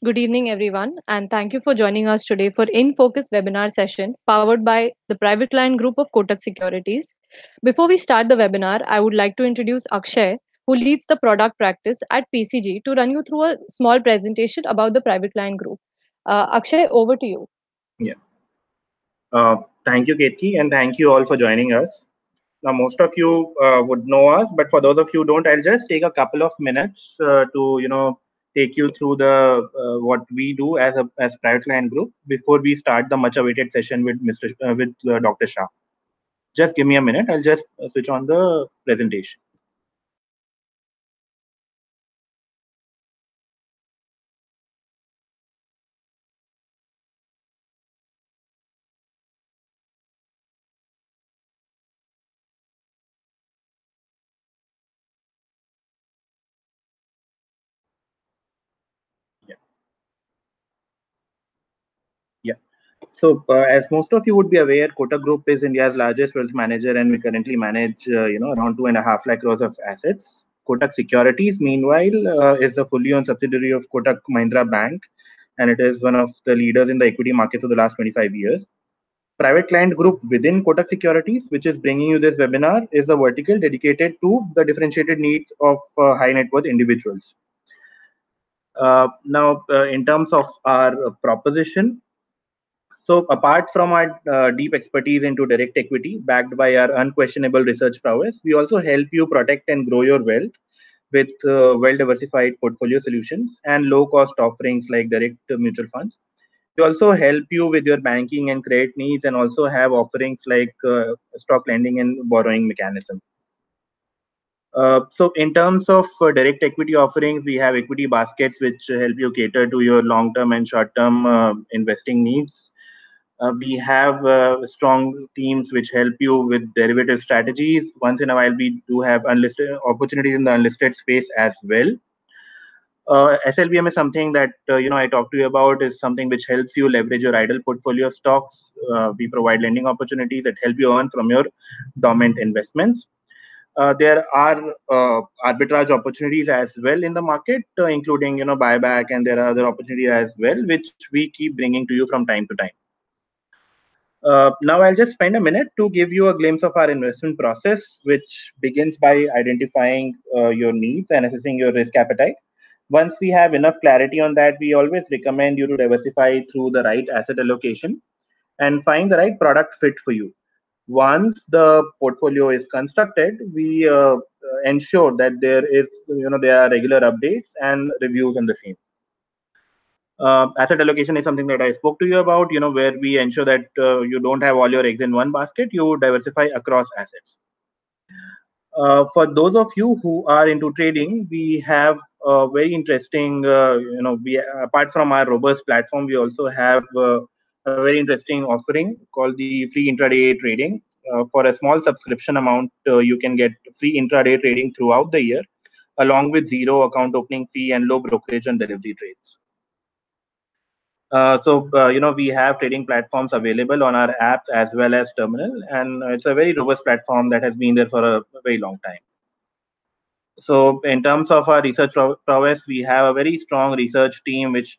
Good evening, everyone, and thank you for joining us today for In Focus webinar session powered by the Private Client Group of Kotak Securities. Before we start the webinar, I would like to introduce Akshay, who leads the product practice at PCG, to run you through a small presentation about the Private Client Group. Akshay, over to you. Yeah. Thank you, Ketki, and thank you all for joining us. Now, most of you would know us, but for those of you who don't, I'll just take a couple of minutes to take you through the what we do as Private Client Group before we start the much-awaited session with Dr. Shah. Just give me a minute. I'll just switch on the presentation. Yeah. Yeah. So, as most of you would be aware, Kotak Group is India's largest wealth manager, and we currently manage, around 2.5 lakh crores of assets. Kotak Securities, meanwhile, is the fully owned subsidiary of Kotak Mahindra Bank, and it is one of the leaders in the equity markets for the last 25 years. Private Client Group within Kotak Securities, which is bringing you this webinar, is a vertical dedicated to the differentiated needs of high net worth individuals. Now, in terms of our proposition, so apart from our deep expertise into direct equity, backed by our unquestionable research prowess, we also help you protect and grow your wealth with well-diversified portfolio solutions and low-cost offerings like direct mutual funds. We also help you with your banking and credit needs, and also have offerings like stock lending and borrowing mechanism. So in terms of direct equity offerings, we have equity baskets which help you cater to your long-term and short-term investing needs. We have strong teams which help you with derivative strategies. Once in a while, we do have unlisted opportunities in the unlisted space as well. SLBM is something that I talked to you about. Is something which helps you leverage your idle portfolio of stocks. We provide lending opportunities that help you earn from your dormant investments. There are arbitrage opportunities as well in the market, including buyback, and there are other opportunities as well, which we keep bringing to you from time to time. Now I'll just spend a minute to give you a glimpse of our investment process, which begins by identifying your needs and assessing your risk appetite. Once we have enough clarity on that, we always recommend you to diversify through the right asset allocation and find the right product fit for you. Once the portfolio is constructed, we ensure that there are regular updates and reviews on the same. Asset allocation is something that I spoke to you about, where we ensure that you don't have all your eggs in one basket, you diversify across assets. For those of you who are into trading, we have a very interesting, apart from our robust platform, we also have a very interesting offering called the free intraday trading. For a small subscription amount, you can get free intraday trading throughout the year, along with zero account opening fee and low brokerage and delivery trades. We have trading platforms available on our apps as well as terminal, and it's a very robust platform that has been there for a very long time. So in terms of our research prowess, we have a very strong research team which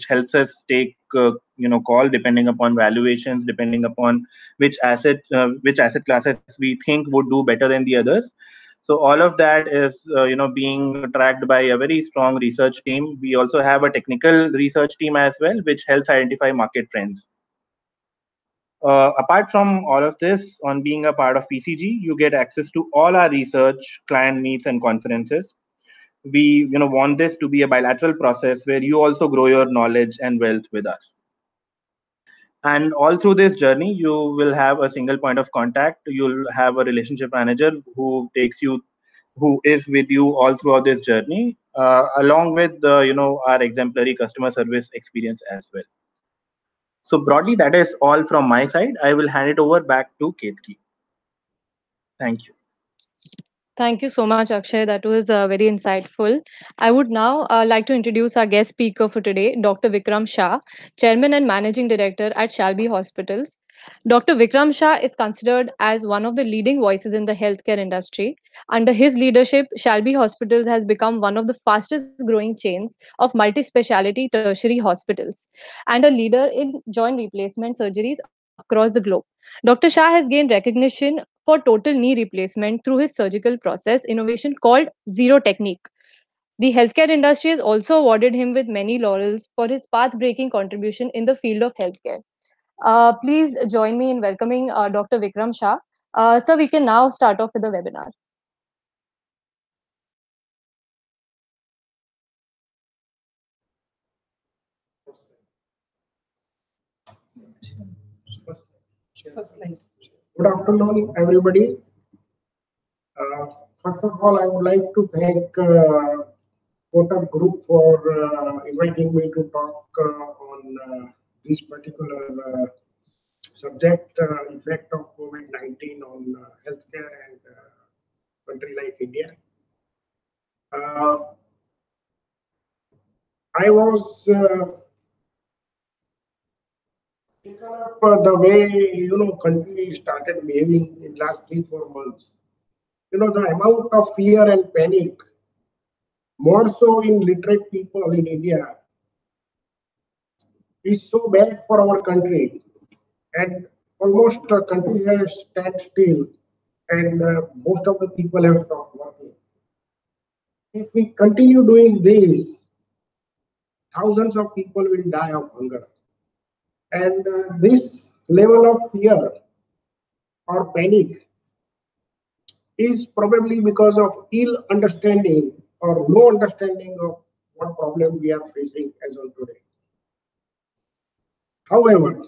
helps us take call depending upon valuations, depending upon which asset classes we think would do better than the others. So all of that is being tracked by a very strong research team. We also have a technical research team as well, which helps identify market trends. Apart from all of this, on being a part of PCG, you get access to all our research, client meets, and conferences. We want this to be a bilateral process where you also grow your knowledge and wealth with us. And all through this journey, you will have a single point of contact. You'll have a relationship manager who is with you all throughout this journey, along with our exemplary customer service experience as well. So broadly, that is all from my side. I will hand it over back to Ketki. Thank you. Thank you so much, Akshay. That was very insightful. I would now like to introduce our guest speaker for today, Dr. Vikram Shah, Chairman and Managing Director at Shalby Hospitals. Dr. Vikram Shah is considered as one of the leading voices in the healthcare industry. Under his leadership, Shalby Hospitals has become one of the fastest growing chains of multi speciality tertiary hospitals and a leader in joint replacement surgeries across the globe. Dr. Shah has gained recognition for total knee replacement through his surgical process innovation called Zero Technique. The healthcare industry has also awarded him with many laurels for his path breaking contribution in the field of healthcare. Please join me in welcoming Dr. Vikram Shah. So we can now start off with the webinar. Good afternoon, everybody. Uh, First of all, I would like to thank Kotak Group for inviting me to talk on this particular subject, effect of COVID-19 on healthcare and country like India. I was taken up the way country started behaving in last 3-4 months. The amount of fear and panic, more so in literate people in India, is so bad for our country, and almost the country has stand still, and most of the people have stopped working. If we continue doing this, thousands of people will die of hunger, and this level of fear or panic is probably because of ill understanding or no understanding of what problem we are facing as on today. However,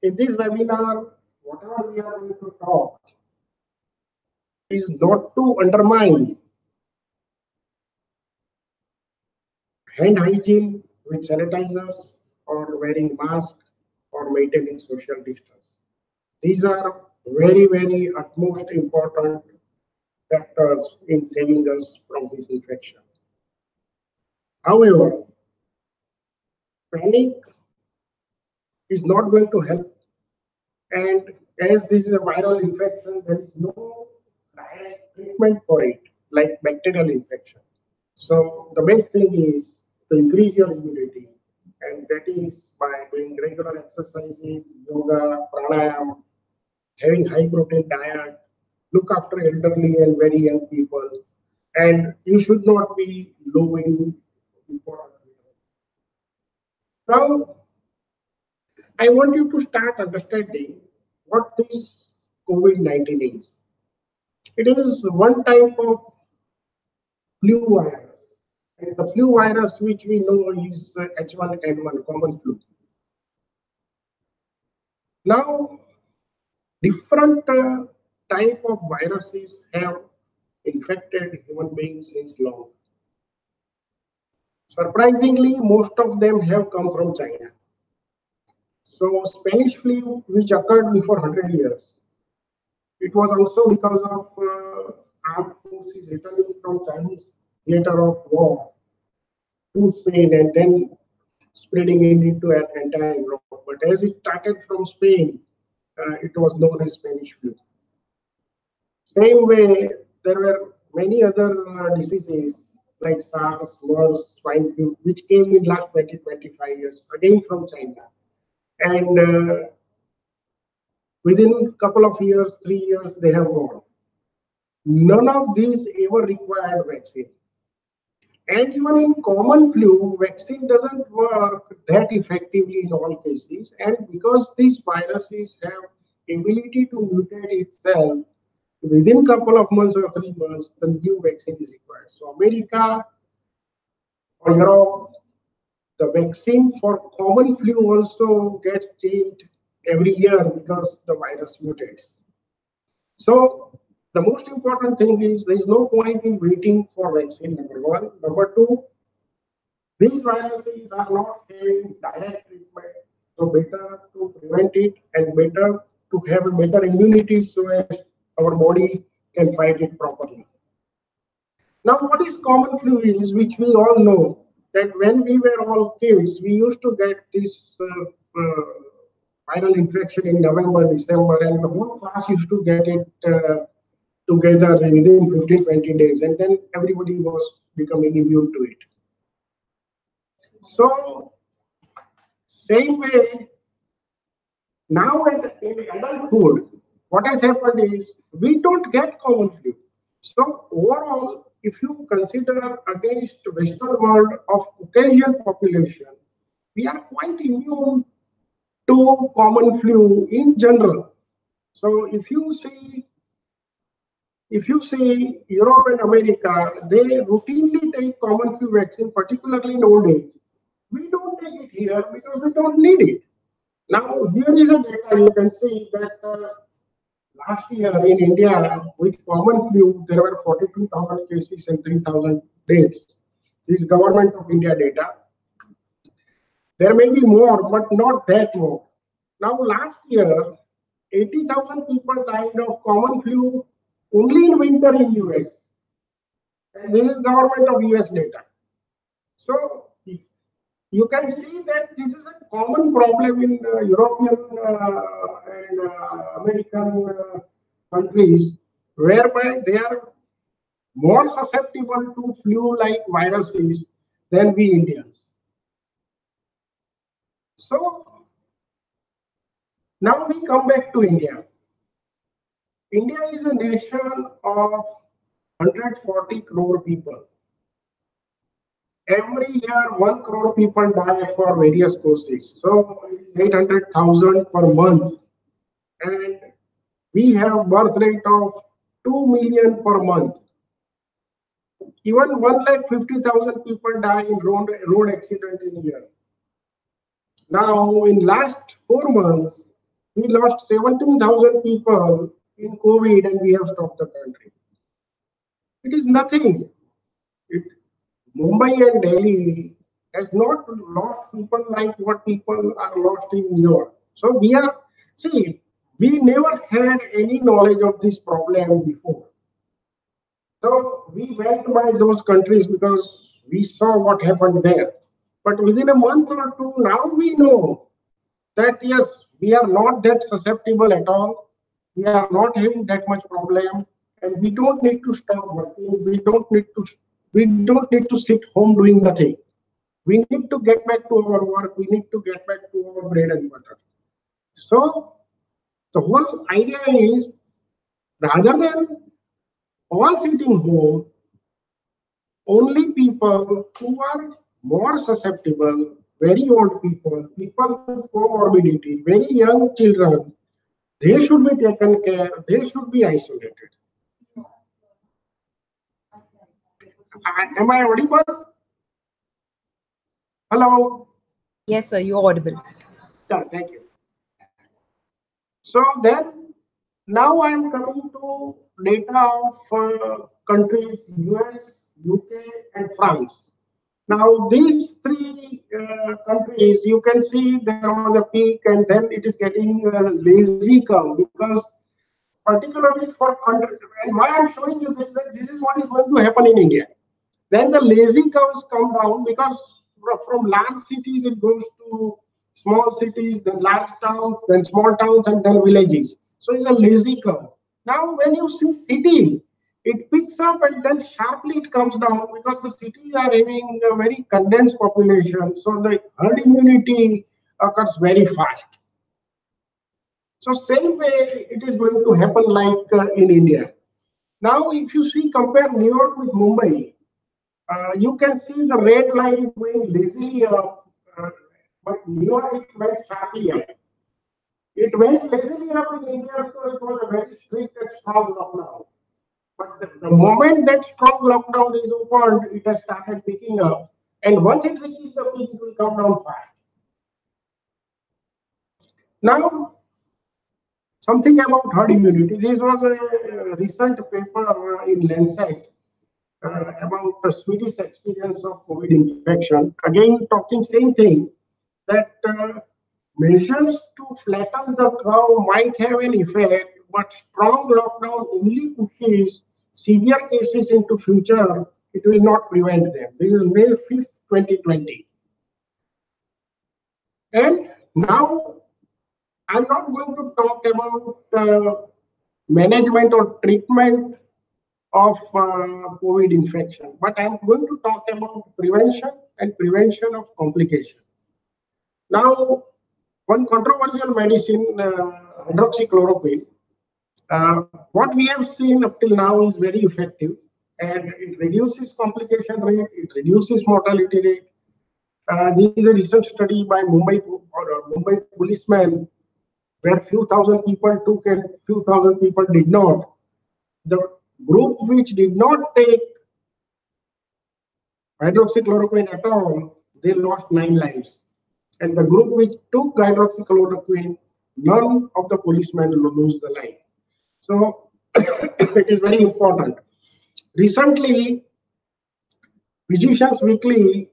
in this webinar, whatever we are going to talk is not to undermine hand hygiene with sanitizers or wearing masks or maintaining social distance. These are very, very utmost important factors in saving us from this infection. However, panic is not going to help, and as this is a viral infection, there is no direct treatment for it like bacterial infection. So the best thing is to increase your immunity, and that is by doing regular exercises, yoga, pranayama, having high protein diet, look after elderly and very young people, and you should not be lowering before. Now, I want you to start understanding what this COVID-19 is. It is one type of flu virus, and the flu virus which we know is H1N1 common flu. Now, different type of viruses have infected human beings since long. Surprisingly, most of them have come from China. So Spanish flu, which occurred before 100 years, it was also because of armed forces returning from Chinese theater of war to Spain and then spreading it into an entire Europe. But as it started from Spain, it was known as Spanish flu. Same way, there were many other diseases like SARS, MERS, swine flu, which came in last 20-25 years, again from China. And within a couple of years, 3 years, they have gone. None of these ever required vaccine. And even in common flu, vaccine doesn't work that effectively in all cases. And because these viruses have ability to mutate itself, within a couple of months or 3 months, the new vaccine is required. So America or Europe, the vaccine for common flu also gets changed every year because the virus mutates. So the most important thing is there is no point in waiting for vaccine, number one. Number two, these viruses are not having direct treatment. So better to prevent it and better to have a better immunity so as our body can fight it properly. Now, what is common flu is, which we all know, that when we were all kids, we used to get this viral infection in November, December, and the whole class used to get it together within 15, 20 days, and then everybody was becoming immune to it. So, same way, now in adulthood, what has happened is we don't get common flu. So overall, if you consider against Western world of Caucasian population, we are quite immune to common flu in general. So if you see Europe and America, they routinely take common flu vaccine, particularly in old age. We don't take it here because we don't need it. Now, here is a data. You can see that last year in India, with common flu, there were 42,000 cases and 3,000 deaths. This is Government of India data. There may be more, but not that more. Now, last year, 80,000 people died of common flu only in winter in US. And this is Government of US data. So, you can see that this is a common problem in European and American countries, whereby they are more susceptible to flu-like viruses than we Indians. So now we come back to India. India is a nation of 140 crore people. Every year, 1 crore people die for various causes. So it is 800,000 per month. And we have birth rate of 2 million per month. Even 150,000 people die in road accident in a year. Now, in last 4 months, we lost 17,000 people in COVID and we have stopped the country. It is nothing. Mumbai and Delhi has not lost people like what people are lost in New York. So we never had any knowledge of this problem before. So we went by those countries because we saw what happened there. But within a month or two, now we know that yes, we are not that susceptible at all. We are not having that much problem, and we don't need to stop working. We don't need to sit home doing nothing. We need to get back to our work. We need to get back to our bread and butter. So the whole idea is, rather than all sitting home, only people who are more susceptible, very old people, people with comorbidity, very young children, they should be taken care, they should be isolated. Am I audible? Hello? Yes, sir, you're audible. Thank you. So then, now I am coming to data of countries US, UK, and France. Now, these three countries, you can see there was a peak and then it is getting lazy curve, because particularly for countries, and why I'm showing you this, that this is what is going to happen in India. Then the lazy curves come down because from large cities it goes to small cities, then large towns, then small towns, and then villages. So it's a lazy curve. Now, when you see city, it picks up and then sharply it comes down because the cities are having a very condensed population. So the herd immunity occurs very fast. So same way it is going to happen like in India. Now, if you see, compare New York with Mumbai, you can see the red line going lazily up, but New York it went sharply up. It went lazily up in India because it was a very strict and strong lockdown. But the moment that strong lockdown is opened, it has started picking up. And once it reaches the peak, it will come down fast. Now, something about herd immunity. This was a recent paper in Lancet about the Swedish experience of COVID infection. Again, talking same thing, that measures to flatten the curve might have an effect, but strong lockdown only pushes severe cases into future. It will not prevent them. This is May 5th, 2020. And now I'm not going to talk about management or treatment of COVID infection, but I'm going to talk about prevention of complication. Now, one controversial medicine, hydroxychloroquine, what we have seen up till now is very effective, and it reduces complication rate, it reduces mortality rate. There is a recent study by Mumbai policemen where few thousand people took and few thousand people did not. The group which did not take hydroxychloroquine at all, they lost 9 lives. And the group which took hydroxychloroquine, none of the policemen lose the life. So it is very important. Recently, Physicians Weekly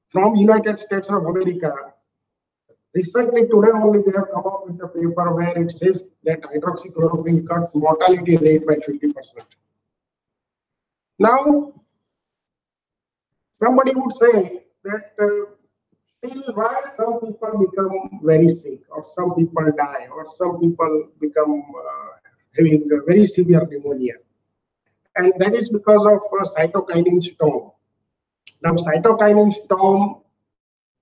from United States of America, recently today only they have come up with a paper where it says that hydroxychloroquine cuts mortality rate by 50%. Now, somebody would say that still why some people become very sick, or some people die, or some people become having a very severe pneumonia. And that is because of cytokinin storm. Now, cytokinin storm,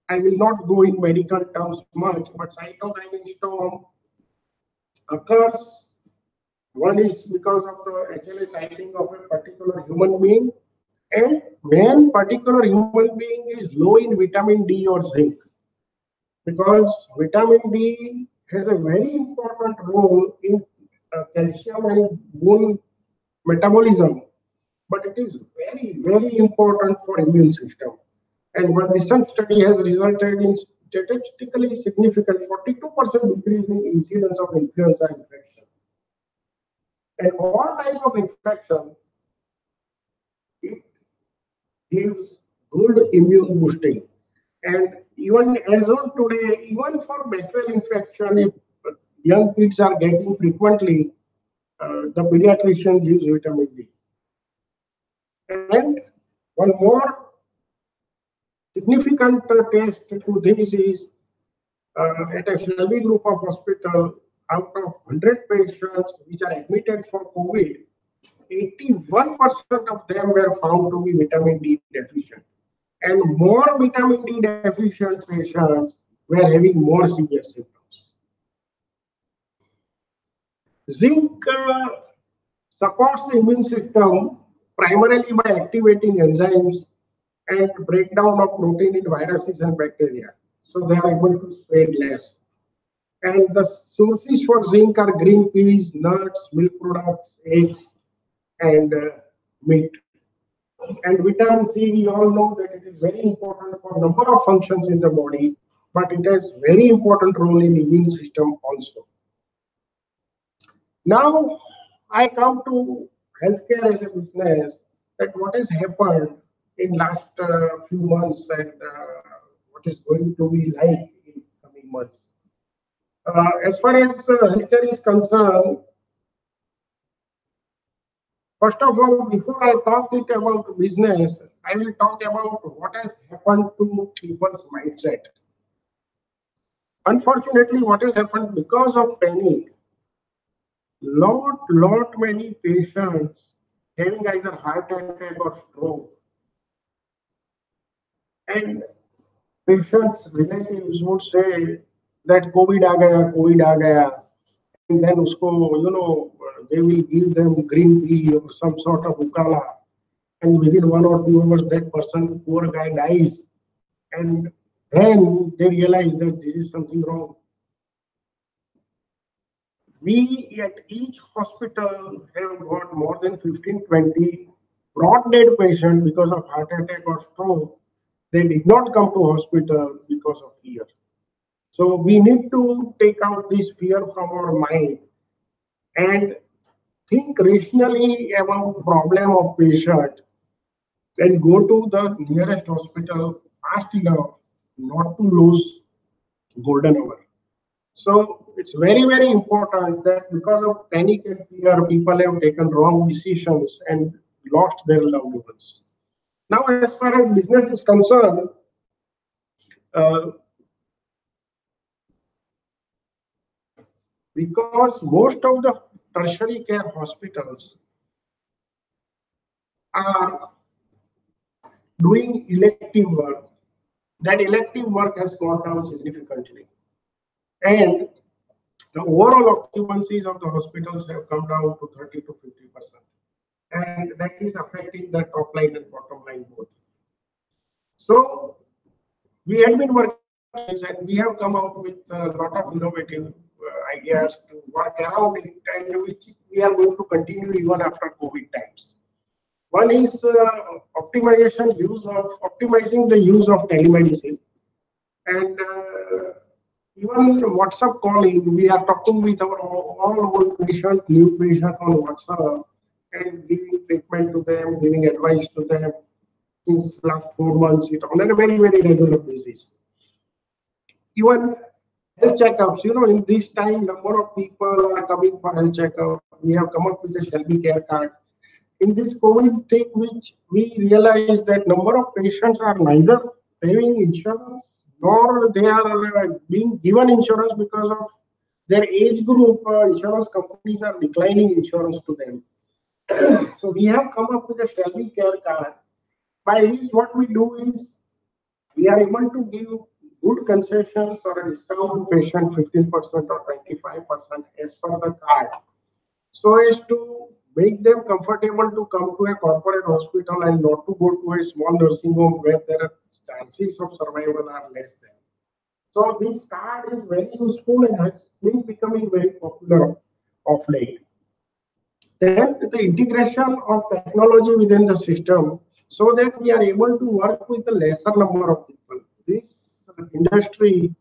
I will not go in medical terms much, but cytokinin storm occurs. One is because of the HLA typing of a particular human being, and when particular human being is low in vitamin D or zinc, because vitamin D has a very important role in calcium and bone metabolism, but it is very, very important for immune system. And one recent study has resulted in statistically significant 42% decrease in incidence of influenza infection. And all type of infection, it gives good immune boosting. And even as on today, even for bacterial infection, if young kids are getting frequently, the pediatrician gives vitamin D. And one more significant test to this is at a Shelby group of hospital, out of 100 patients which are admitted for COVID, 81% of them were found to be vitamin D deficient. And more vitamin D deficient patients were having more severe symptoms. Zinc supports the immune system primarily by activating enzymes and breakdown of protein in viruses and bacteria. So they are able to spread less. And the sources for zinc are green peas, nuts, milk products, eggs, and meat. And vitamin C, we all know that it is very important for a number of functions in the body, but it has very important role in the immune system also. Now, I come to healthcare as a business, that what has happened in last few months and what is going to be like in coming months. As far as healthcare is concerned, first of all, before I talk it about business, I will talk about what has happened to people's mindset. Unfortunately, what has happened because of panic, lot many patients having either heart attack or stroke. And patients' relatives would say that COVID aa gaya, and then usko, they will give them green tea or some sort of ukala, and within 1 or 2 hours that person, poor guy, dies, and then they realize that this is something wrong. We at each hospital have got more than 15-20 brought dead patients because of heart attack or stroke. They did not come to hospital because of fear. So we need to take out this fear from our mind and think rationally about problem of patient and go to the nearest hospital fast enough not to lose golden hour. So it's very, very important that because of panic and fear, people have taken wrong decisions and lost their loved ones. Now, as far as business is concerned, because most of the tertiary care hospitals are doing elective work, that elective work has gone down significantly. And the overall occupancies of the hospitals have come down to 30 to 50%. And that is affecting the top line and bottom line both. So we had been working on this and we have come out with a lot of innovative ideas to work around it, and which we are going to continue even after COVID times. One is optimizing the use of telemedicine, and even WhatsApp calling. We are talking with all our patient, new patient on WhatsApp, and giving treatment to them, giving advice to them since last 4 months, on a very, very regular basis. Even health checkups, in this time, number of people are coming for health checkup. We have come up with a Shelby Care Card. In this COVID thing, which we realize that number of patients are neither having insurance nor they are being given insurance because of their age group. Insurance companies are declining insurance to them. So we have come up with a Shelby Care Card, by which what we do is we are able to give good concessions or a discount to patient 15% or 25% as per the card, so as to make them comfortable to come to a corporate hospital and not to go to a small nursing home where their chances of survival are less than. So this card is very useful and has been becoming very popular of late. Then the integration of technology within the system so that we are able to work with a lesser number of people. This industry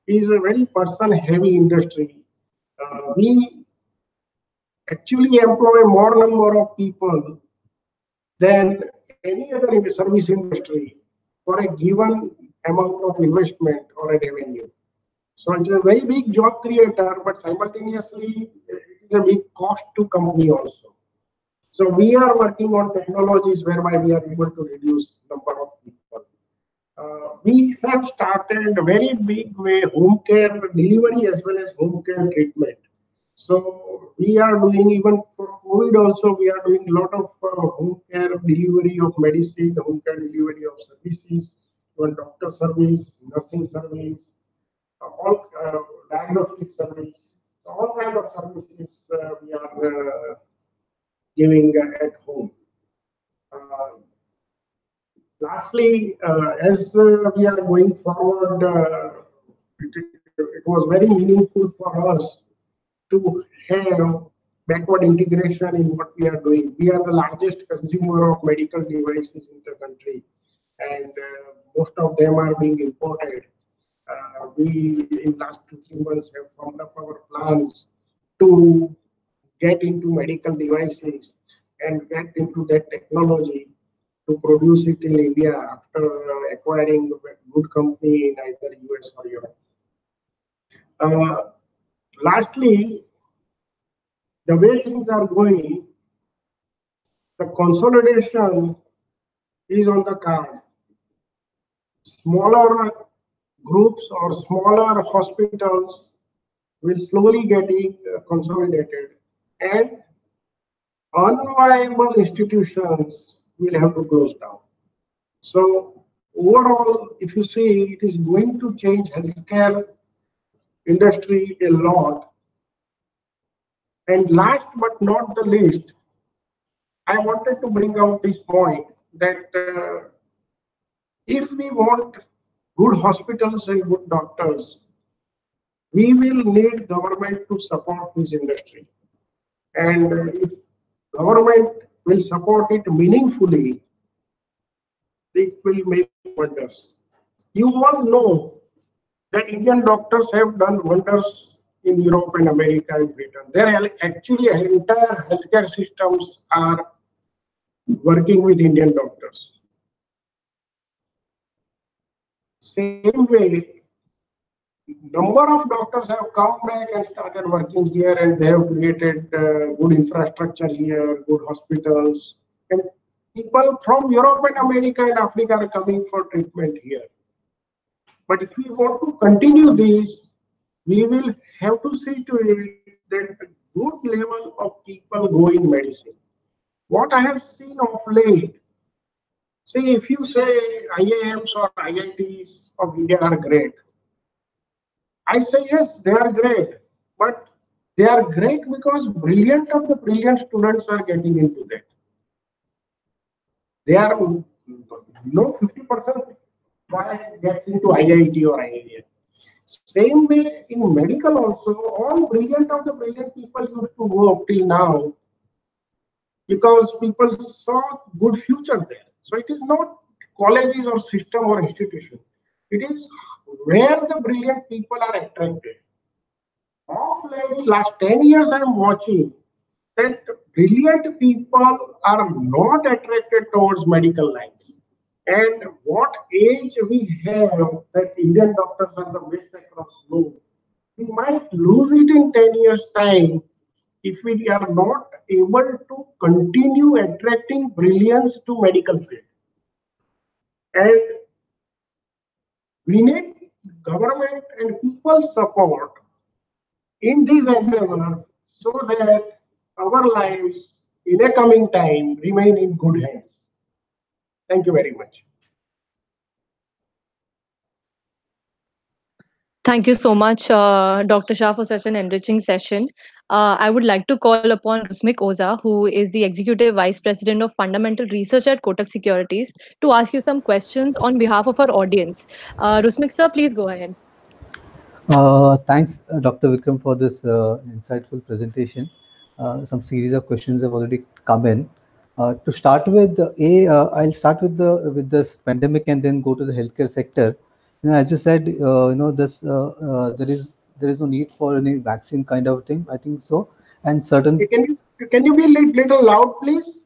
is a very person-heavy industry. We actually employ more number of people than any other service industry for a given amount of investment or a revenue. So it's a very big job creator, but simultaneously it's a big cost to company also. So we are working on technologies whereby we are able to reduce number of people. We have started a very big way home care delivery as well as home care treatment. So we are doing, even for COVID also, we are doing a lot of home care delivery of medicine, home care delivery of services, even doctor service, nursing service, all diagnostic service, all kind of services we are giving at home. Lastly, as we are going forward, it was very meaningful for us to have backward integration in what we are doing. We are the largest consumer of medical devices in the country, and most of them are being imported. We, in last 2-3 months, have formed up our plans to get into medical devices and get into that technology to produce it in India after acquiring a good company in either US or Europe. Lastly, the way things are going, the consolidation is on the card. Smaller groups or smaller hospitals will slowly getting consolidated, and unviable institutions will have to close down. So overall, if you see, it is going to change healthcare industry a lot. And last but not the least, I wanted to bring out this point that if we want good hospitals and good doctors, we will need government to support this industry. And if government will support it meaningfully, it will make wonders. You all know that Indian doctors have done wonders in Europe and America and Britain. Their actually entire healthcare systems are working with Indian doctors. Same way, number of doctors have come back and started working here, and they have created good infrastructure here, good hospitals, and people from Europe and America and Africa are coming for treatment here. But if we want to continue this, we will have to see to it that a good level of people go in medicine. What I have seen of late, see, if you say IIMs or IITs of India are great, I say yes, they are great, but they are great because brilliant of the brilliant students are getting into that. They are 50% guy gets into IIT or IIM. Same way in medical also, all brilliant of the brilliant people used to go up till now because people saw good future there. So it is not colleges or system or institution. It is where the brilliant people are attracted. Of late, last 10 years I am watching that brilliant people are not attracted towards medical lines. And what age we have that Indian doctors are the best across globe, we might lose it in 10 years' time if we are not able to continue attracting brilliance to medical field. And we need government and people support in this endeavor so that our lives in a coming time remain in good hands. Thank you very much. Thank you so much, Dr. Shah, for such an enriching session. I would like to call upon Rusmik Oza, who is the Executive Vice President of Fundamental Research at Kotak Securities, to ask you some questions on behalf of our audience. Rusmik, sir, please go ahead. Thanks, Dr. Vikram, for this insightful presentation. Some series of questions have already come in. To start with, I'll start with this pandemic and then go to the healthcare sector. As you said, there is no need for any vaccine kind of thing. I think so, and certain. Can you be a little loud, please?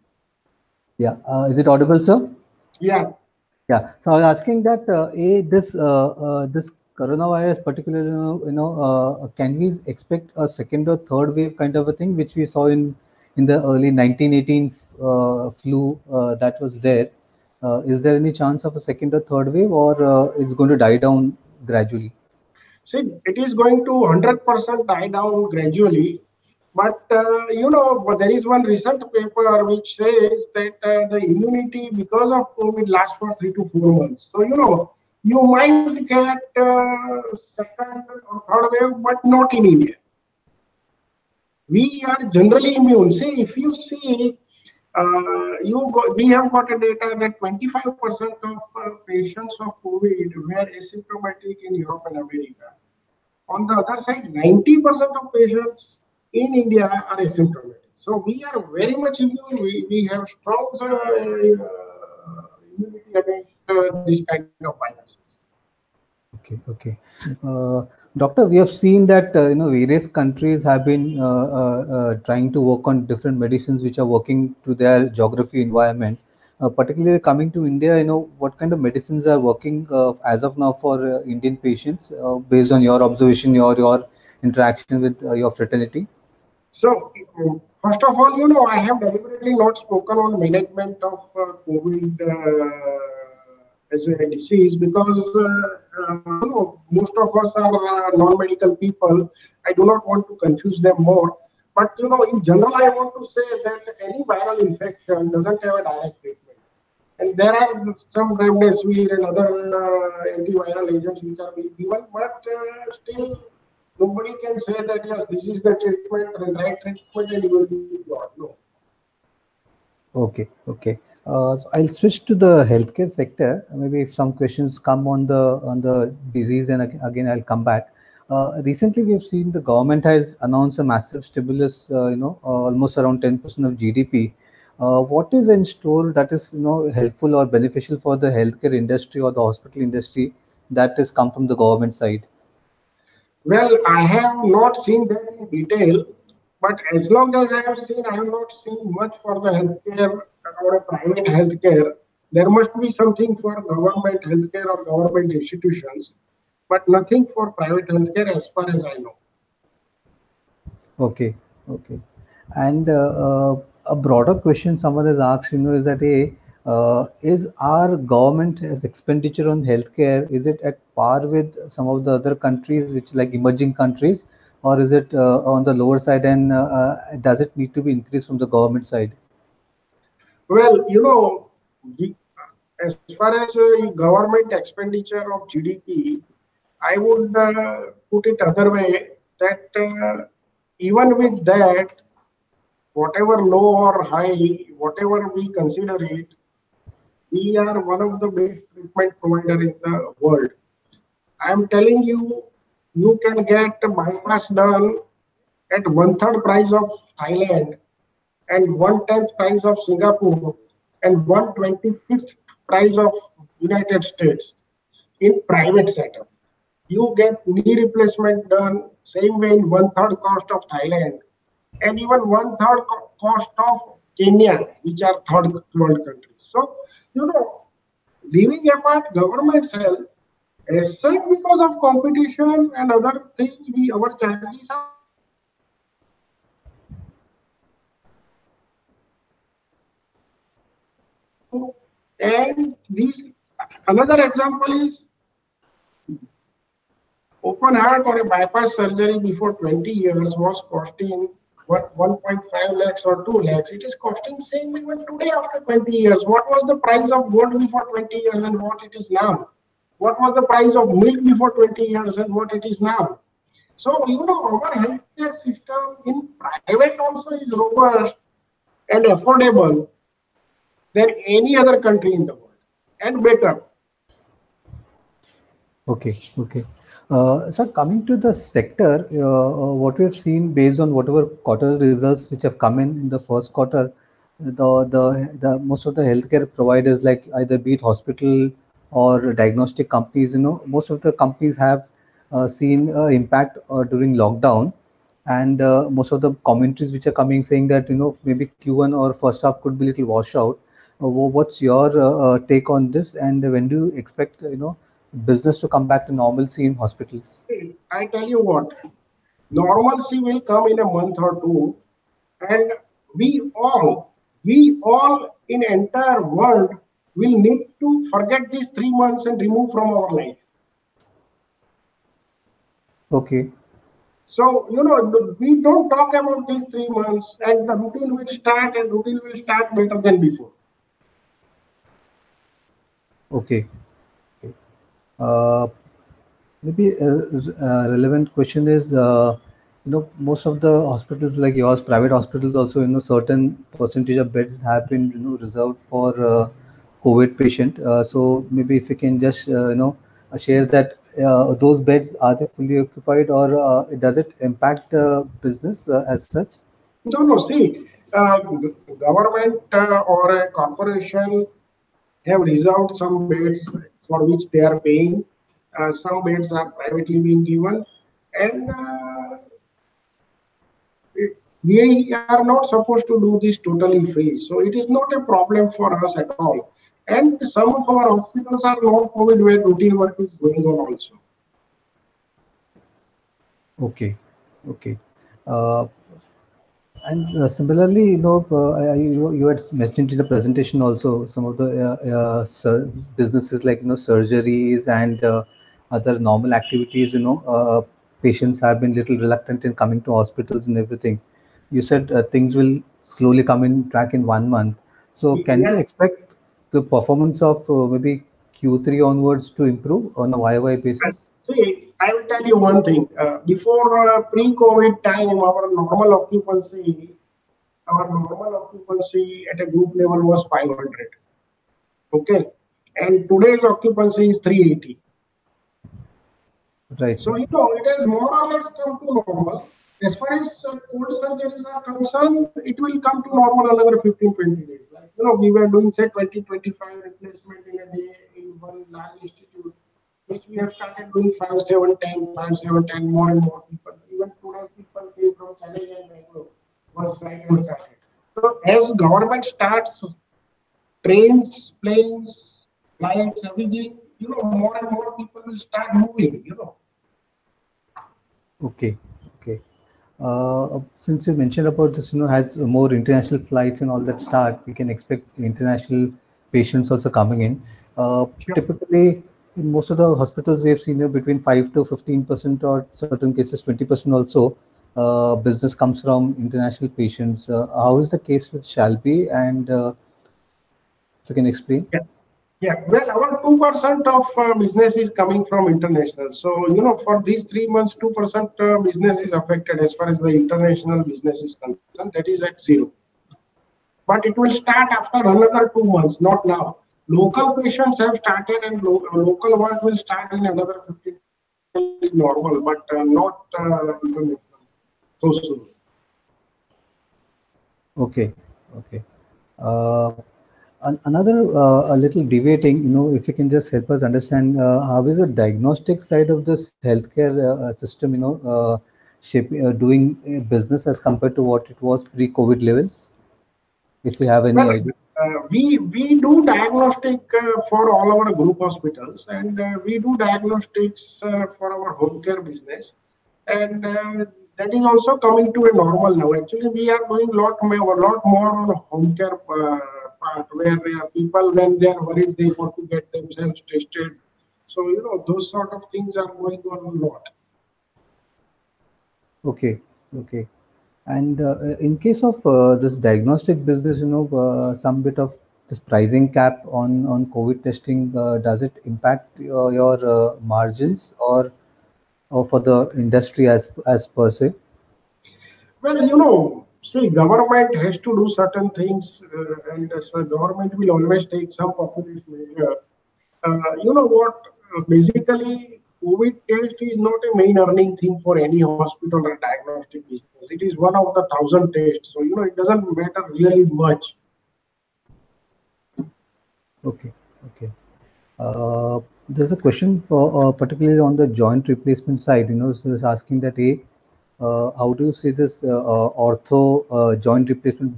Yeah, is it audible, sir? Yeah. Yeah. So I was asking that this coronavirus, particularly, can we expect a second or third wave kind of a thing, which we saw in the early 1918 flu that was there? Is there any chance of a second or third wave, or it's going to die down gradually? See, it is going to 100% die down gradually. But, there is one recent paper which says that the immunity because of COVID lasts for 3 to 4 months. So, you might get second or third wave, but not in India. We are generally immune. See, if you see, we have got a data that 25% of patients of COVID were asymptomatic in Europe and America. On the other side, 90% of patients in India are asymptomatic. So we are very much immune. We have strong immunity against this kind of viruses. Okay. Doctor, we have seen that various countries have been trying to work on different medicines which are working to their geography environment. Particularly coming to India, what kind of medicines are working as of now for Indian patients, based on your observation, your interaction with your fraternity? So, first of all, I have deliberately not spoken on management of COVID as a disease because most of us are non-medical people. I do not want to confuse them more. But, in general, I want to say that any viral infection doesn't have a direct treatment. And there are some remdesivir and other antiviral agents which are being given, but still nobody can say that, yes, this is the treatment, the right treatment, and you will be cured. No. Okay. So I'll switch to the healthcare sector. Maybe if some questions come on the disease, and again I'll come back. Recently, we've seen the government has announced a massive stimulus. Almost around 10% of GDP. What is in store that is helpful or beneficial for the healthcare industry or the hospital industry that has come from the government side? Well, I have not seen that in detail, but as long as I have not seen much for the healthcare or a private healthcare. There must be something for government healthcare or government institutions. but nothing for private healthcare as far as I know. Okay, okay. And a broader question someone has asked, is that is our government as expenditure on healthcare, is it at par with some of the other countries, which like emerging countries, or is it on the lower side, and does it need to be increased from the government side? Well, as far as government expenditure of GDP, I would put it other way that even with that, whatever low or high, whatever we consider it, we are one of the best treatment provider in the world. I am telling you, you can get a bypass done at 1/3 price of Thailand and 1/10 price of Singapore and 1/25 price of United States in private setup. You get knee replacement done same way in 1/3 cost of Thailand and even 1/3 cost of Kenya, which are third world countries. So, leaving apart government's help, as such, because of competition and other things, our charges are. And another example is open heart or a bypass surgery before 20 years was costing 1.5 lakhs or 2 lakhs. It is costing same even today after 20 years. What was the price of gold before 20 years and what it is now? What was the price of milk before 20 years and what it is now? So, our healthcare system in private also is robust and affordable than any other country in the world and better. Okay, okay. So coming to the sector, what we have seen based on whatever quarter results which have come in the first quarter, the most of the healthcare providers, like either be it hospital or diagnostic companies, most of the companies have seen impact during lockdown, and most of the commentaries which are coming saying that maybe Q1 or first half could be little wash out. What's your take on this, and when do you expect business to come back to normalcy in hospitals? I tell you what, normalcy will come in a month or two, and we all in entire world will need to forget these 3 months and remove from our life. Okay. So, we don't talk about these 3 months, and the routine will start better than before. Okay. Maybe a relevant question is, most of the hospitals like yours, private hospitals also, certain percentage of beds have been, reserved for COVID patient. So maybe if you can just, share that those beds, are they fully occupied, or does it impact the business as such? No. See, government or a corporation have reserved some beds for which they are paying. Some beds are privately being given, and we are not supposed to do this totally free. So it is not a problem for us at all. And some of our hospitals are non-COVID where routine work is going on also. Okay, okay. And similarly, you had mentioned in the presentation also some of the businesses like surgeries and other normal activities. Patients have been little reluctant in coming to hospitals and everything. You said things will slowly come in track in 1 month. So can we expect the performance of maybe Q3 onwards to improve on a YY basis? See, I will tell you one thing. Before pre-COVID time, our normal occupancy at a group level was 500. Okay, and today's occupancy is 380. Right. So it has more or less come to normal. As far as cold surgeries are concerned, it will come to normal another 15-20 days. Like we were doing say 20-25 replacement in a day in one large institute, which we have started doing 5-7-10, more and more people. Even today, people came from Chennai and Bangalore once flight was started. So as government starts, trains, planes, flights, everything, more and more people will start moving, Okay, okay. Since you mentioned about this, has more international flights and all that start, we can expect international patients also coming in. Sure. Typically, in most of the hospitals, we have seen between 5 to 15%, or certain cases 20% also. Business comes from international patients. How is the case with Shalby? And if you can explain. Yeah, well, our 2% of business is coming from international. So, for these 3 months, 2% business is affected as far as the international business is concerned. That is at zero. But it will start after another 2 months, not now. Local patients have started, and local work will start in another 15 days, normal, but not international so soon. Okay, okay. Another a little deviating, if you can just help us understand how is the diagnostic side of this healthcare system, doing business as compared to what it was pre-COVID levels, if you have any Well, idea. we do diagnostic for all our group hospitals, and we do diagnostics for our home care business, and that is also coming to a normal now. Actually, we are doing a lot more on home care part, where people, when they are worried, they want to get themselves tested. So those sort of things are going on a lot. Okay, okay. And in case of this diagnostic business, some bit of this pricing cap on COVID testing, does it impact your margins, or for the industry as per se? Well, see, government has to do certain things, and so government will always take some populist measure. You know what? Basically, COVID test is not a main earning thing for any hospital or diagnostic business. It is one of the 1,000 tests, so it doesn't matter really much. Okay, okay. There's a question for particularly on the joint replacement side. So it's asking that how do you see this ortho joint replacement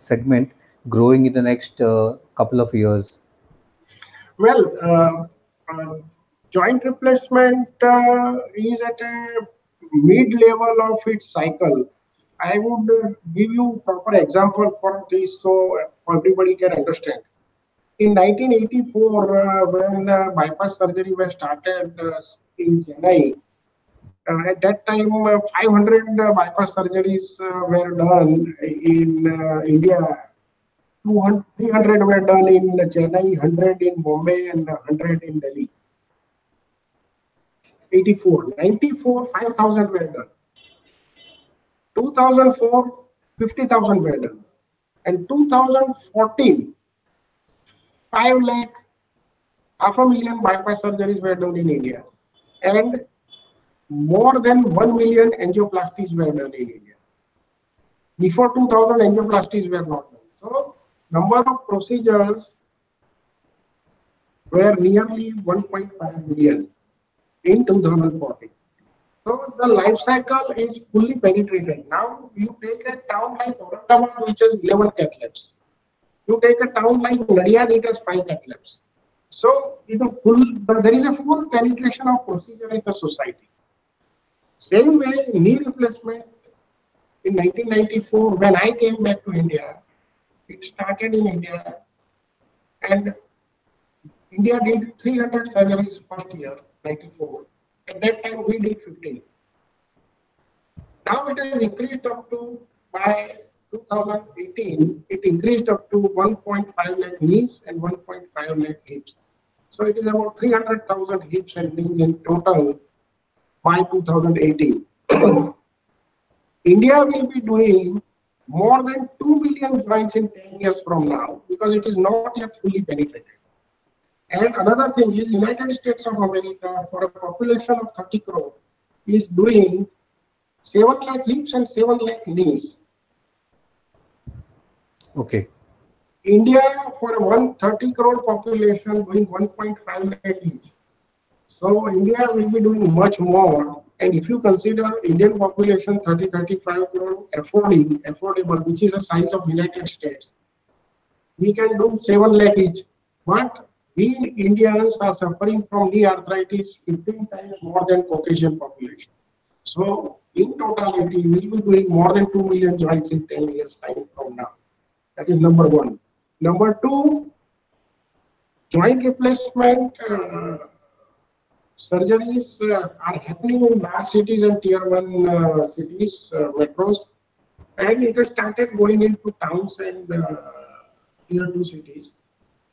segment growing in the next couple of years? Well, joint replacement is at a mid-level of its cycle. I would give you proper example for this so everybody can understand. In 1984, when bypass surgery was started in Chennai, at that time 500 bypass surgeries were done in India. 200, 300 were done in Chennai, 100 in Bombay, and 100 in Delhi. 84, 94, 5,000 were done. 2004, 50,000 were done. And 2014, 5 lakh, 500,000 bypass surgeries were done in India. And more than 1 million angioplasties were done in India. Before 2000, angioplasties were not done. So, number of procedures were nearly 1.5 million in 2014. So the life cycle is fully penetrated. Now you take a town like Aurangabad, which has 11 cath labs. You take a town like Nadia, it has 5 cath labs. So there is a full penetration of procedure in the society. Same way, knee replacement in 1994, when I came back to India, it started in India, and India did 300 surgeries first year, 94. At that time, we did 15. Now it has increased up to, by 2018, it increased up to 1.5 lakh knees and 1.5 lakh hips. So it is about 300,000 hips and knees in total by 2018. India will be doing more than 2 million joints in 10 years from now, because it is not yet fully penetrated. And another thing is, United States of America, for a population of 30 crore, is doing 7 lakh hips and 7 lakh knees. Okay. India, for a 130 crore population, doing 1.5 lakh each. So India will be doing much more. And if you consider Indian population 30-35 crore affordable, which is the size of United States, we can do 7 lakh each. But we Indians are suffering from knee arthritis 15 times more than Caucasian population. So in totality, we will be doing more than 2 million joints in 10 years time from now. That is number one. Number two, joint replacement surgeries are happening in large cities and tier 1 cities, metros, and it has started going into towns and tier 2 cities.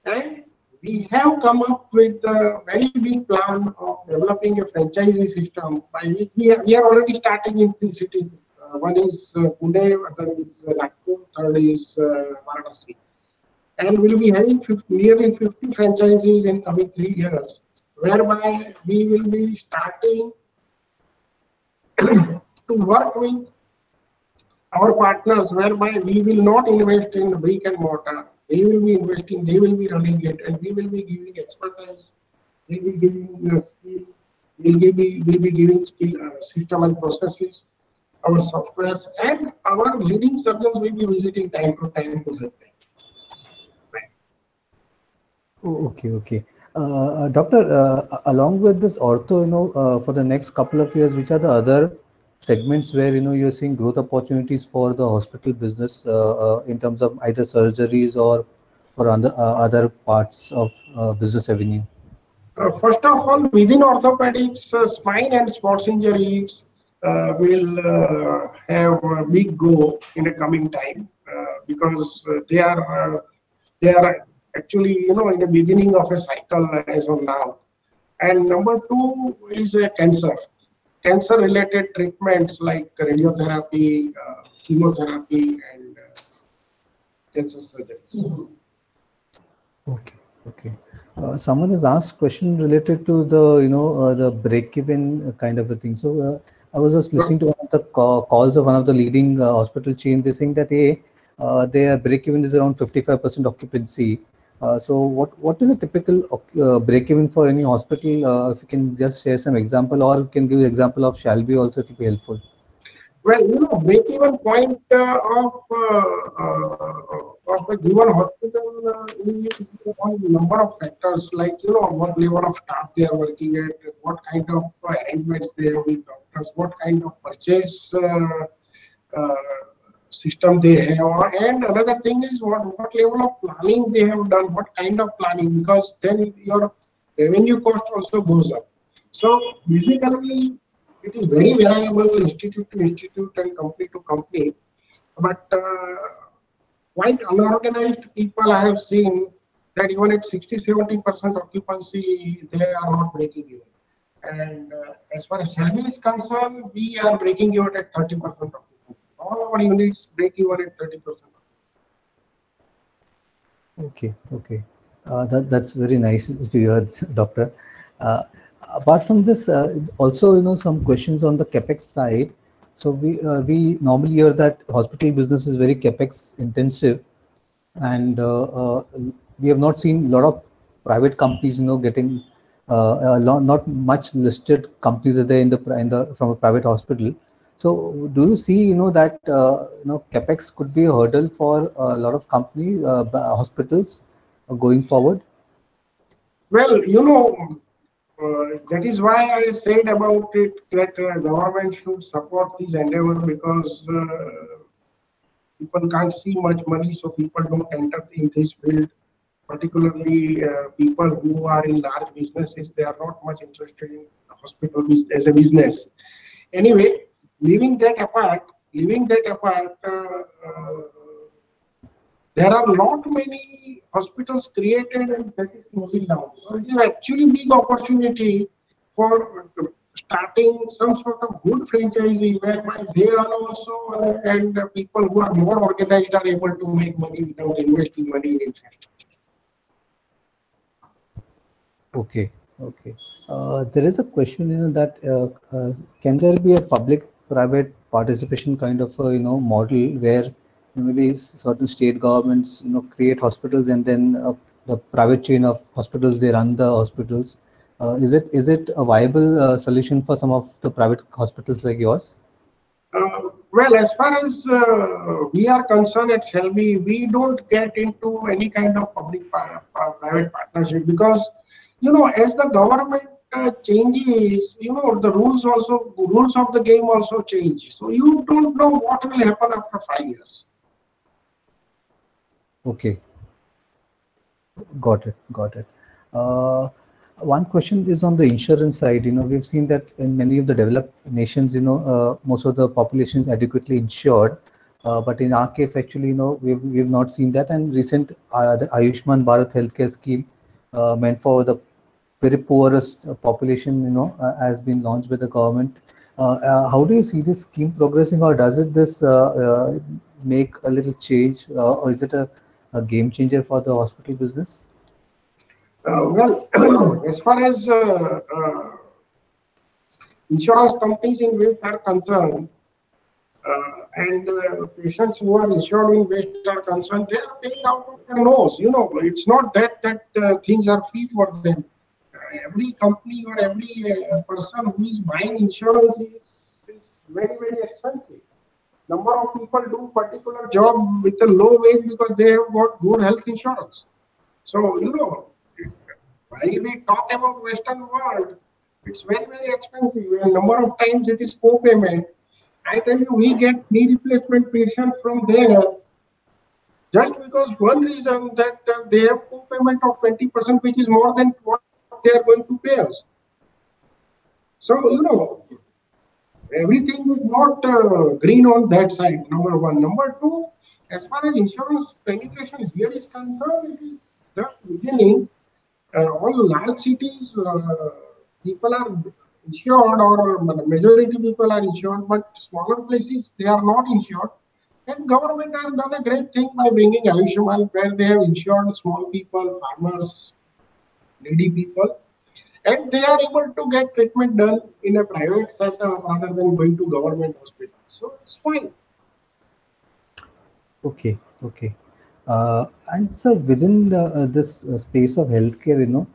And we have come up with a very big plan of developing a franchisee system by which we are already starting in 3 cities. One is Pune, other is Nagpur, third is Varanasi. And we'll be having nearly 50 franchises in coming 3 years, whereby we will be starting to work with our partners, whereby we will not invest in brick and mortar. They will be investing, they will be running it, and we will be giving expertise, we will be giving skill, we'll be giving skill, system and processes, our softwares, and our leading surgeons will be visiting time to time to help them. Okay. Doctor, along with this ortho, for the next couple of years, which are the other segments where you're seeing growth opportunities for the hospital business in terms of either surgeries or other parts of business avenue? First of all, within orthopedics, spine and sports injuries will have a big go in the coming time because they are actually in the beginning of a cycle as of now. And number two is cancer related treatments like radiotherapy, chemotherapy, and cancer surgeries. Okay. Someone has asked question related to the the break-even kind of a thing. So I was just listening to one of the calls of one of the leading hospital chains. They're saying that their break-even is around 55% occupancy. So what is a typical break-even for any hospital? If you can just share some example, or can give example of Shalby also, it will be helpful. Well, break-even point of a given hospital is on a number of factors, like what level of staff they are working at, what kind of arrangements they have with doctors, what kind of purchase system they have, and another thing is what level of planning they have done, what kind of planning, because then your revenue cost also goes up. So basically, it is very variable institute to institute and company to company, but quite unorganized people I have seen that even at 60-70% occupancy, they are not breaking even. And as far as Shalby is concerned, we are breaking even at 30% occupancy. All our units break even at 30%. Okay. That's very nice to hear, Doctor. Apart from this, also some questions on the capex side. So we normally hear that hospital business is very capex intensive, and we have not seen a lot of private companies getting not much listed companies are there in the from a private hospital. So do you see that capex could be a hurdle for a lot of companies, hospitals going forward? Well, that is why I said about it that government should support this endeavor, because people can't see much money, so people don't enter in this field. Particularly people who are in large businesses, they are not much interested in hospital as a business. Anyway, leaving that apart, there are not many hospitals created and that is closing down. So it is actually big opportunity for starting some sort of good franchisee whereby they earn also, and people who are more organized are able to make money without investing money in infrastructure. Okay. There is a question that can there be a public-private participation kind of a model where maybe certain state governments create hospitals, and then the private chain of hospitals, they run the hospitals. Is it a viable solution for some of the private hospitals like yours? Well, as far as we are concerned at Shelby, we don't get into any kind of public-private partnership because, as the government changes, the rules of the game also change. So you don't know what will happen after 5 years. Okay, got it, got it. One question is on the insurance side. We've seen that in many of the developed nations, most of the population is adequately insured. But in our case, actually, we've not seen that. And recent the Ayushman Bharat healthcare scheme meant for the very poorest population, has been launched by the government. How do you see this scheme progressing, or does it this make a little change, or is it a game changer for the hospital business? Well, as far as insurance companies in West are concerned, and patients who are insured in West are concerned, they are paying out of their nose. It's not that things are free for them. Every company or every person who is buying insurance is very, very expensive. Number of people do particular job with a low wage because they have got good health insurance. So, while we talk about Western world, it's very, very expensive. A number of times it is co-payment. I tell you, we get knee replacement patients from there just because one reason that they have co-payment of 20%, which is more than what they are going to pay us. So, everything is not green on that side, number one. Number two, as far as insurance penetration here is concerned, it is just beginning. All large cities, people are insured, or majority people are insured, but smaller places, they are not insured. And government has done a great thing by bringing Ayushman, where they have insured small people, farmers, needy people, and they are able to get treatment done in a private sector rather than going to government hospital. So it's fine. Okay, okay. And so within this space of healthcare,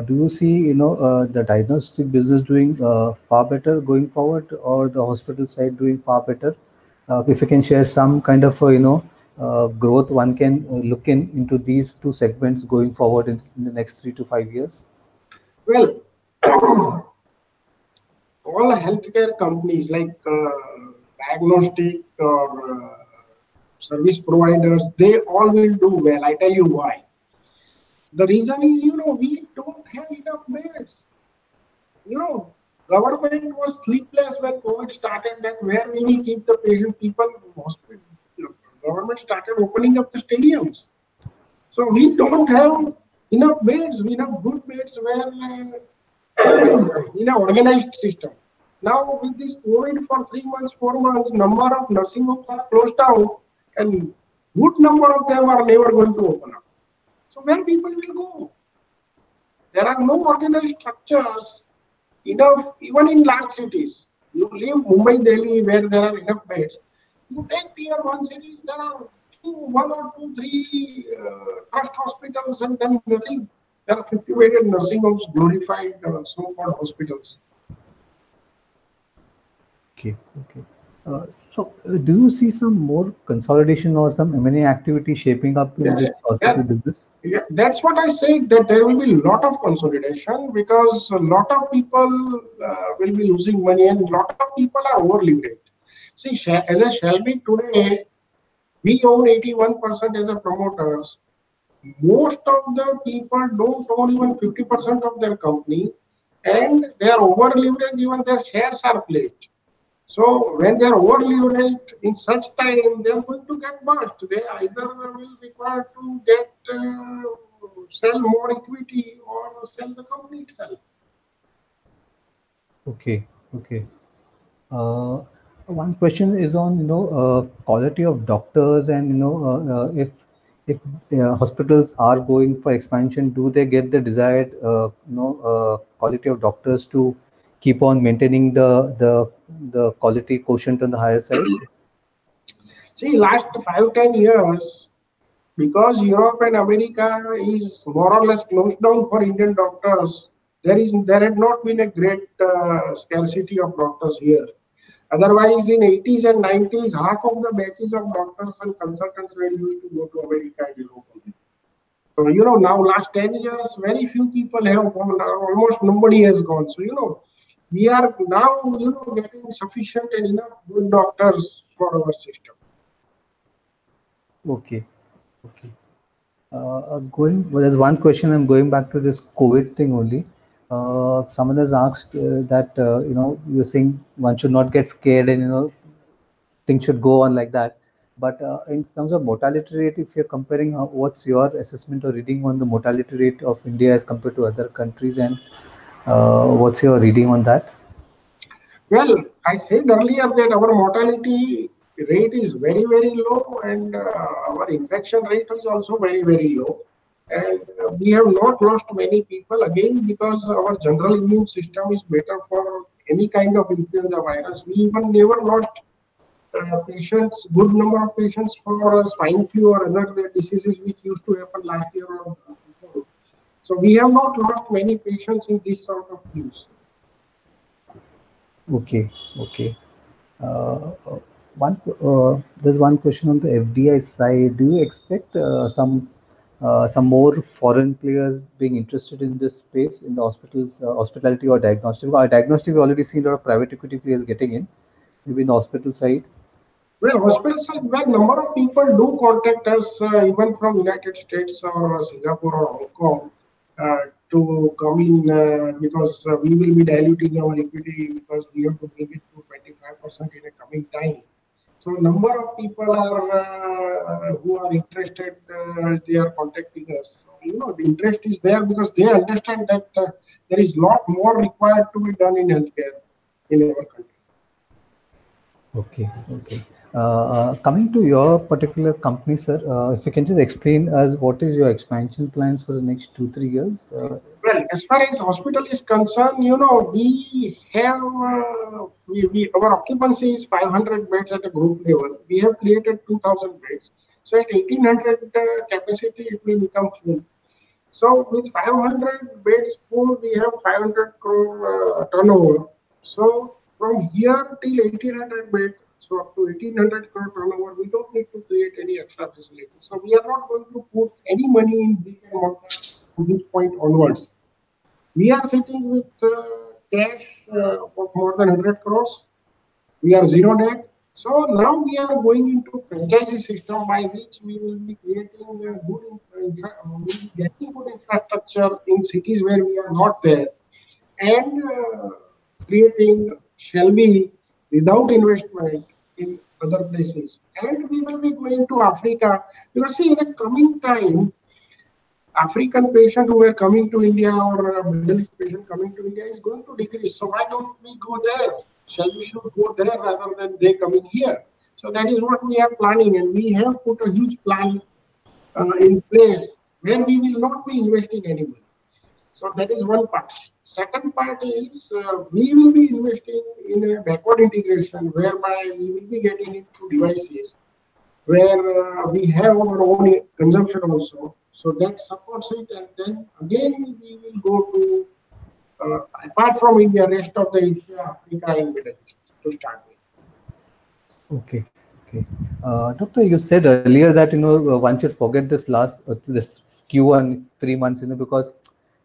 do you see, the diagnostic business doing far better going forward, or the hospital side doing far better? If you can share some kind of, growth one can look into these two segments going forward in the next 3 to 5 years? Well, all healthcare companies like diagnostic or service providers, they all will do well. I tell you why. The reason is, we don't have enough beds. Government was sleepless when COVID started, that where will we keep the patient people in hospital. Government started opening up the stadiums. So we don't have enough beds, enough good beds where in an organized system. Now with this COVID for 3 months, 4 months, number of nursing homes are closed down, and good number of them are never going to open up. So where people will go? There are no organized structures enough, even in large cities. You leave Mumbai, Delhi, where there are enough beds. You take tier 1 cities, there are 1 or 2, 3 trust hospitals, and then nothing. There are 50-bedded nursing homes, glorified so-called hospitals. Okay, okay. So, do you see some more consolidation or some M&A activity shaping up in this hospital business? Yeah, that's what I said, that there will be a lot of consolidation because a lot of people will be losing money and a lot of people are over-leveraged. See, as a Shelby today, we own 81% as a promoters. Most of the people don't own even 50% of their company, and they are over-leveraged, even their shares are pledged. So when they are over-leveraged, in such time, they are going to get burst. They either will require to get sell more equity or sell the company itself. Okay, okay. One question is on quality of doctors, and if hospitals are going for expansion, do they get the desired quality of doctors to keep on maintaining the quality quotient on the higher side? See, last 5-10 years, because Europe and America is more or less closed down for Indian doctors, there had not been a great scarcity of doctors here. Otherwise, in 80s and 90s, half of the batches of doctors and consultants were used to go to America and Europe. So, now last 10 years, very few people have gone, almost nobody has gone. So, we are now, getting sufficient and enough good doctors for our system. Okay. There's one question. I'm going back to this COVID thing only. Someone has asked that you're saying one should not get scared and things should go on like that. But in terms of mortality rate, if you're comparing, what's your assessment or reading on the mortality rate of India as compared to other countries, and what's your reading on that? Well, I said earlier that our mortality rate is very, very low, and our infection rate is also very, very low. And we have not lost many people, again, because our general immune system is better for any kind of influenza virus. We even never lost patients, good number of patients for swine flu or other diseases which used to happen last year or before. So we have not lost many patients in this sort of use. Okay. There's one question on the FDI side. Do you expect some more foreign players being interested in this space in the hospitals, hospitality or diagnostic? Diagnostic, we already seen a lot of private equity players getting in, maybe in the hospital side. Well, hospital side, where number of people do contact us, even from United States or Singapore or Hong Kong, to come in because we will be diluting our equity because we have to bring it to 25% in a coming time. So number of people are who are interested, they are contacting us. So, the interest is there because they understand that there is a lot more required to be done in healthcare in our country. Okay. Coming to your particular company, sir, if you can just explain us what is your expansion plans for the next 2-3 years? Well, as far as hospital is concerned, we have our occupancy is 500 beds at a group level. We have created 2,000 beds. So at 1,800 capacity, it will become full. So with 500 beds full, we have 500 crore turnover. So from here till 1,800 beds, so up to 1,800 crore turnover, we don't need to create any extra facility. So we are not going to put any money in brick and mortar from this point onwards. We are sitting with cash of more than 100 crores. We are zero debt. So now we are going into franchisee system by which we will be creating getting good infrastructure in cities where we are not there, and creating Shelby without investment in other places. And we will be going to Africa because see, in the coming time, African patient who are coming to India or Middle East patient coming to India is going to decrease. So why don't we go there? Shelby should go there rather than they coming here. So that is what we are planning, and we have put a huge plan in place where we will not be investing any money. So that is one part. Second part is we will be investing in a backward integration whereby we will be getting into devices where we have our own consumption also. So that supports it, and then again we will go to apart from India, rest of the Asia, Africa, and Middle East to start with. Okay. Doctor, you said earlier that one should forget this this Q1 3 months, because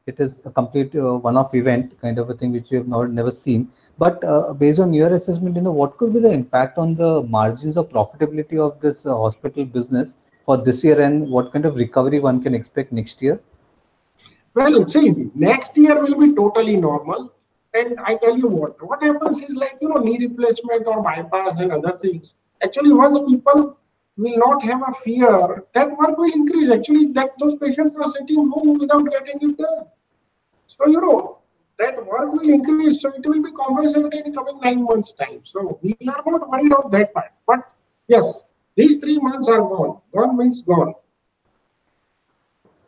it is a complete one-off event kind of a thing which you have never seen. But based on your assessment, what could be the impact on the margins of profitability of this hospital business for this year, and what kind of recovery one can expect next year? Well, see, next year will be totally normal. And I tell you what happens is like, knee replacement or bypass and other things. Actually, once people will not have a fear, that work will increase. Actually, that those patients are sitting home without getting it done. So, that work will increase. So it will be compensated in the coming 9 months' time. So we are not worried about that part. But yes, these 3 months are gone. Gone means gone.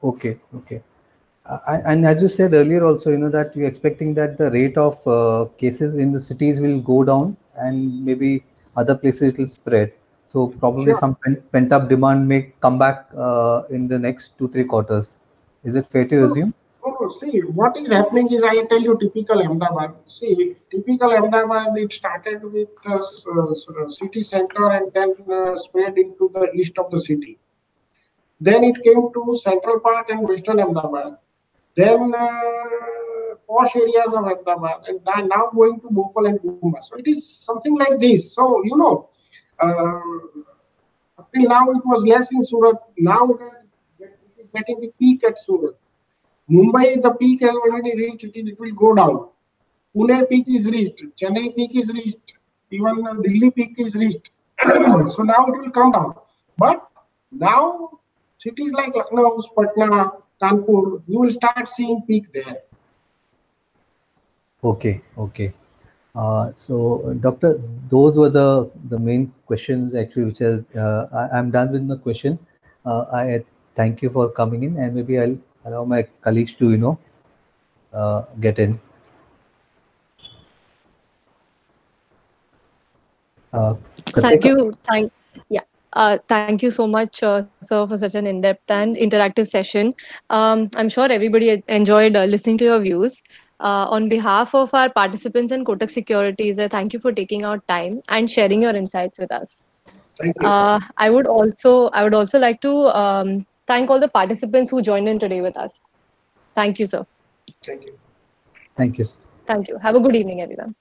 Okay. And as you said earlier also, that you're expecting that the rate of cases in the cities will go down and maybe other places it will spread. So probably Sure. some pent-up demand may come back in the next 2-3 quarters. Is it fair to assume? No, So, see, what is happening is, I tell you, typical Ahmedabad. See, typical Ahmedabad, it started with city center and then spread into the east of the city. Then it came to central part and western Ahmedabad. Then posh areas of Ahmedabad, and now going to Bhopal and Gumba. So it is something like this. So, till now it was less in Surat. Now it is getting the peak at Surat. Mumbai, the peak has already reached. It will go down. Pune peak is reached. Chennai peak is reached. Even Delhi peak is reached. So now it will come down. But now cities like Lucknow, Patna, Kanpur, you will start seeing peak there. Okay, okay. So, Doctor, those were the main questions actually, which I'm done with the question. I thank you for coming in, and maybe I'll allow my colleagues to get in. Thank you. Thank you so much, sir, for such an in-depth and interactive session. I'm sure everybody enjoyed listening to your views. On behalf of our participants and Kotak Securities, I thank you for taking out time and sharing your insights with us. Thank you. I would also like to thank all the participants who joined in today with us. Thank you, sir. Thank you. Thank you. Thank you. Have a good evening, everyone.